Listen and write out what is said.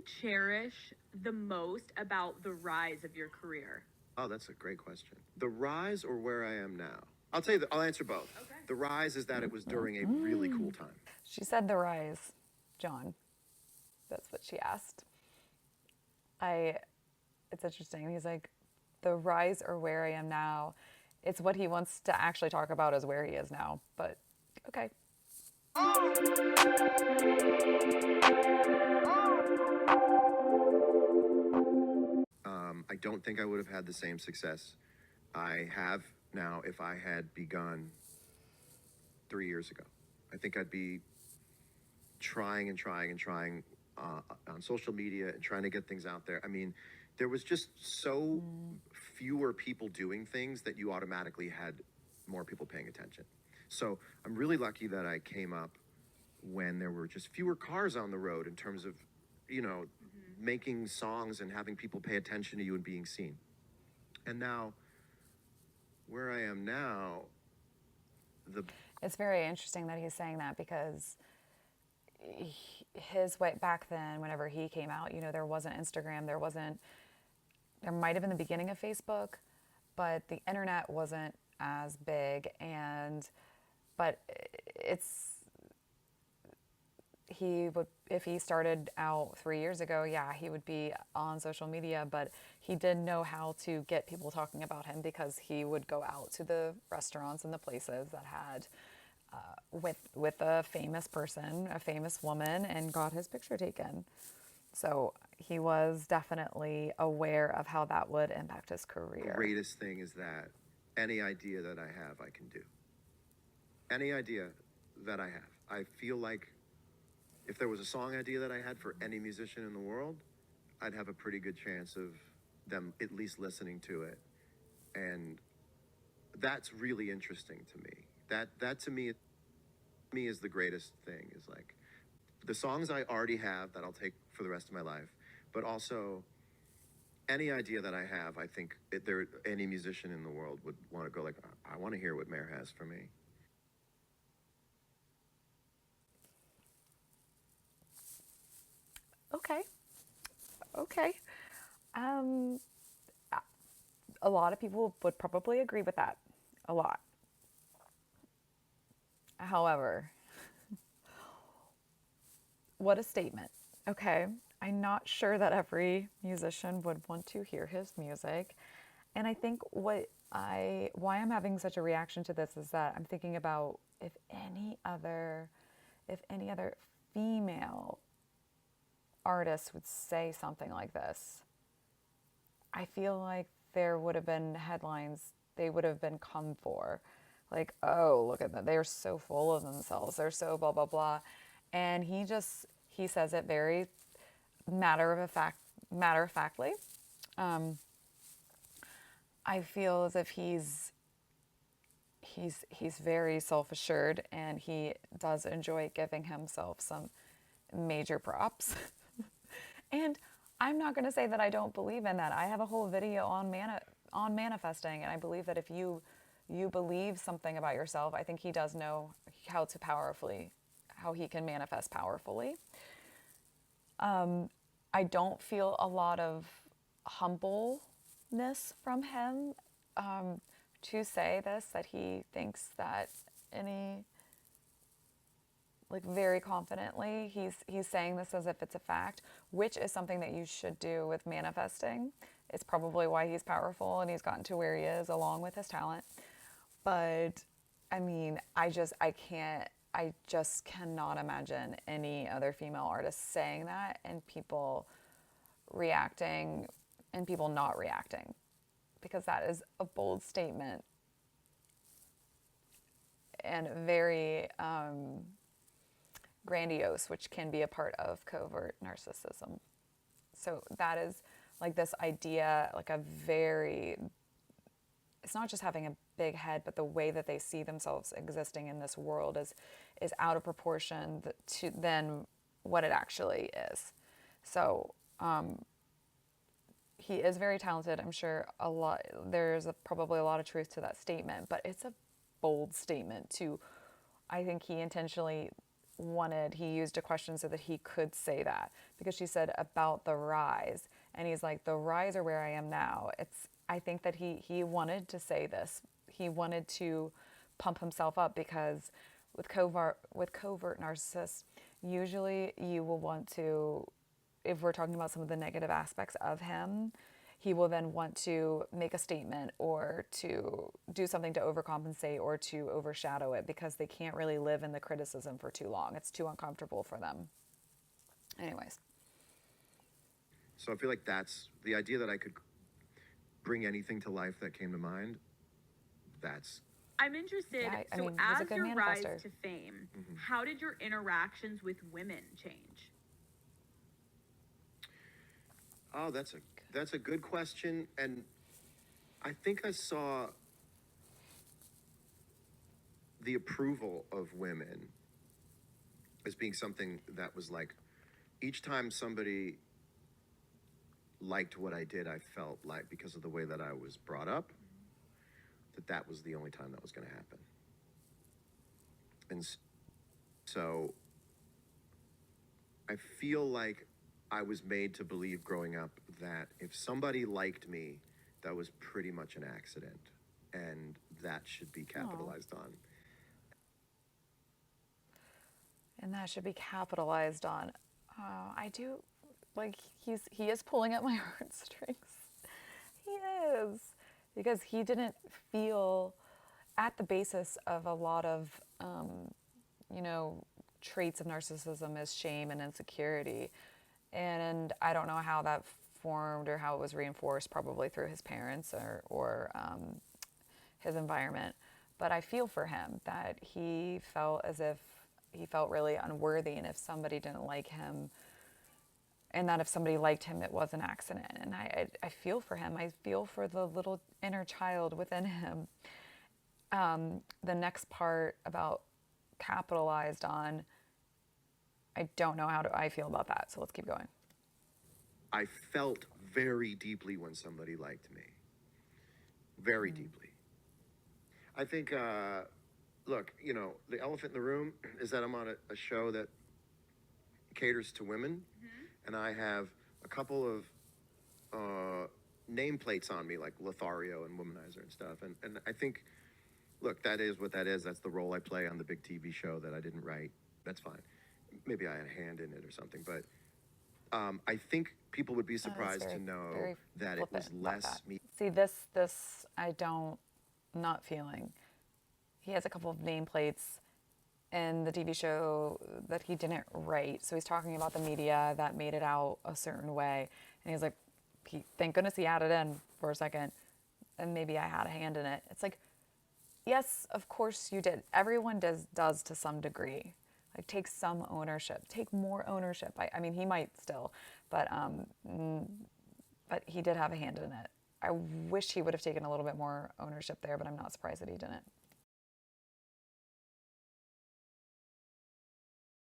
cherish the most about the rise of your career? Oh, that's a great question. The rise or where I am now? I'll answer both. Okay. The rise is that it was during a really cool time. She said the rise, John. That's what she asked. It's interesting. He's like, the rise or where I am now. It's what he wants to actually talk about is where he is now. But okay. I don't think I would have had the same success I have now if I had begun 3 years ago. I think I'd be trying and trying and trying on social media and trying to get things out there. I mean, there was just so fewer people doing things that you automatically had more people paying attention. So I'm really lucky that I came up when there were just fewer cars on the road in terms of, making songs and having people pay attention to you and being seen. And now, where I am now, It's very interesting that he's saying that because his way back then, whenever he came out, there wasn't Instagram, there might have been the beginning of Facebook, but the internet wasn't as big, but he would, if he started out 3 years ago, yeah, he would be on social media, but he did know how to get people talking about him because he would go out to the restaurants and the places that had with a famous person, a famous woman, and got his picture taken. So he was definitely aware of how that would impact his career. the greatest thing is that any idea that I have, I can do. Any idea that I have. I feel like if there was a song idea that I had for any musician in the world, I'd have a pretty good chance of them at least listening to it. And that's really interesting to me. That to me is the greatest thing, is like the songs I already have that I'll take for the rest of my life, but also any idea that I have, I think any musician in the world would want to go like, I want to hear what Mare has for me. Okay. A lot of people would probably agree with that. A lot. However, what a statement. Okay. I'm not sure that every musician would want to hear his music. And I think why I'm having such a reaction to this is that I'm thinking about if any other female artist would say something like this, I feel like there would have been headlines they would have been come for. Like, oh, look at them. They're so full of themselves. They're so blah, blah, blah. And he says it very matter of factly. I feel as if he's very self-assured, and he does enjoy giving himself some major props. And I'm not going to say that I don't believe in that. I have a whole video on manifesting, and I believe that if you believe something about yourself, I think he does know how he can manifest powerfully. I don't feel a lot of humbleness from him to say this, that he thinks that very confidently, he's saying this as if it's a fact, which is something that you should do with manifesting. It's probably why he's powerful and he's gotten to where he is along with his talent. But I mean, I just cannot imagine any other female artist saying that and people reacting and people not reacting, because that is a bold statement and very grandiose, which can be a part of covert narcissism. So that is like this idea, it's not just having a big head, but the way that they see themselves existing in this world is out of proportion to then what it actually is. So he is very talented. I'm sure there's probably a lot of truth to that statement, but it's a bold statement too. I think he intentionally he used a question so that he could say that, because she said about the rise, and he's like, the rise or where I am now. I think that he wanted to say this. He wanted to pump himself up, because with covert narcissists, usually you will want to, if we're talking about some of the negative aspects of him, he will then want to make a statement or to do something to overcompensate or to overshadow it, because they can't really live in the criticism for too long. It's too uncomfortable for them. Anyways. So I feel like that's the idea, that I could bring anything to life that came to mind. That's I'm interested. Yeah, I so, mean, he's a as good your rise manifester. to fame, how did your interactions with women change? Oh, that's a good question, and I think I saw the approval of women as being something that was like, each time somebody liked what I did, I felt like, because of the way that I was brought up, that was the only time that was going to happen. And so I feel like I was made to believe growing up that if somebody liked me, that was pretty much an accident, and that should be capitalized on. And that should be capitalized on. I do, like, he is pulling at my heartstrings. He is, because he didn't feel, at the basis of a lot of, traits of narcissism is shame and insecurity. And I don't know how that formed or how it was reinforced, probably through his parents or his environment. But I feel for him that he felt as if he felt really unworthy, and if somebody didn't like him, and that if somebody liked him, it was an accident. And I feel for him. I feel for the little inner child within him. The next part about capitalized on, I don't know how I feel about that. So let's keep going. I felt very deeply when somebody liked me. Very deeply. I think, look, the elephant in the room is that I'm on a show that caters to women, and I have a couple of nameplates on me, like Lothario and Womanizer and stuff. And I think, look, that is what that is. That's the role I play on the big TV show that I didn't write. That's fine. Maybe I had a hand in it or something, but I think people would be surprised to know that it was less me. See, this I don't, not feeling. He has a couple of nameplates in the TV show that he didn't write. So he's talking about the media that made it out a certain way. And he's like, thank goodness he added in for a second. And maybe I had a hand in it. It's like, yes, of course you did. Everyone does to some degree. Like, take some ownership. Take more ownership. I mean, he might still, but he did have a hand in it. I wish he would have taken a little bit more ownership there, but I'm not surprised that he didn't.